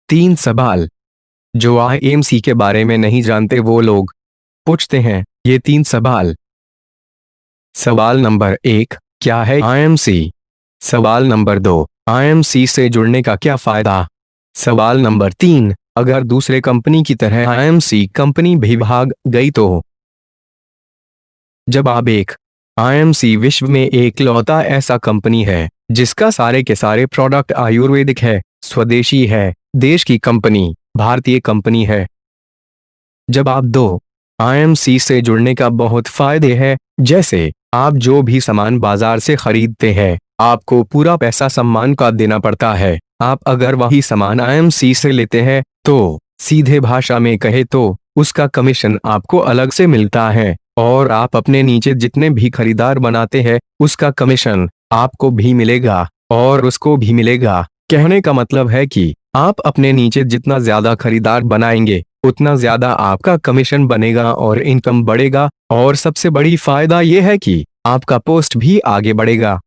3 सवाल जो आईएमसी के बारे में नहीं जानते वो लोग पूछते हैं। ये 3 सवाल। सवाल नंबर 1, क्या है आईएमसी? सवाल नंबर 2, आईएमसी से जुड़ने का क्या फायदा? सवाल नंबर 3, अगर दूसरे कंपनी की तरह आईएमसी कंपनी भी भाग गई तो? जवाब 1, आईएमसी विश्व में एकलौता ऐसा कंपनी है जिसका सारे के सारे प्रोडक्ट आयुर्वेदिक है, स्वदेशी है, देश की कंपनी, भारतीय कंपनी है। जवाब 2, आईएमसी से जुड़ने का बहुत फायदे हैं, जैसे आप जो भी सामान बाजार से खरीदते हैं आपको पूरा पैसा सम्मान का देना पड़ता है। आप अगर वही सामान आईएमसी से लेते हैं तो सीधे भाषा में कहे तो उसका कमीशन आपको अलग से मिलता है, और आप अपने नीचे जितने भी खरीदार बनाते हैं उसका कमीशन आपको भी मिलेगा और उसको भी मिलेगा। कहने का मतलब है कि आप अपने नीचे जितना ज्यादा खरीदार बनाएंगे उतना ज्यादा आपका कमीशन बनेगा और इनकम बढ़ेगा, और सबसे बड़ी फायदा यह है कि आपका पोस्ट भी आगे बढ़ेगा।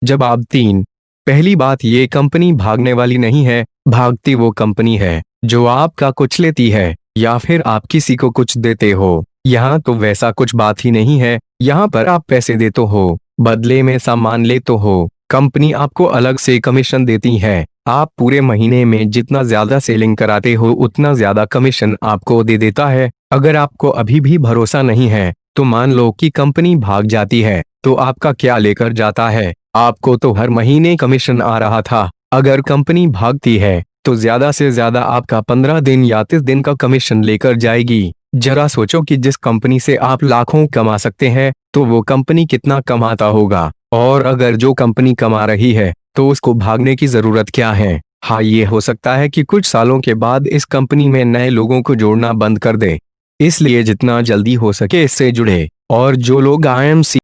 जवाब 3, पहली बात ये कंपनी भागने वाली नहीं है, भागती वो कंपनी है जो आपका कुछ लेती है या फिर आप किसी को कुछ देते हो। यहाँ तो वैसा कुछ बात ही नहीं है, यहाँ पर आप पैसे देते हो, बदले में सामान लेते हो, कंपनी आपको अलग से कमीशन देती है। आप पूरे महीने में जितना ज्यादा सेलिंग कराते हो उतना ज्यादा कमीशन आपको दे देता है। अगर आपको अभी भी भरोसा नहीं है तो मान लो कि कंपनी भाग जाती है तो आपका क्या लेकर जाता है? आपको तो हर महीने कमीशन आ रहा था। अगर कंपनी भागती है तो ज्यादा से ज्यादा आपका 15 दिन या 30 दिन का कमीशन लेकर जाएगी। जरा सोचो कि जिस कंपनी से आप लाखों कमा सकते हैं तो वो कंपनी कितना कमाता होगा, और अगर जो कंपनी कमा रही है तो उसको भागने की जरूरत क्या है? हाँ, ये हो सकता है कि कुछ सालों के बाद इस कंपनी में नए लोगों को जोड़ना बंद कर दे। इसलिए जितना जल्दी हो सके इससे जुड़े, और जो लोग आईएमसी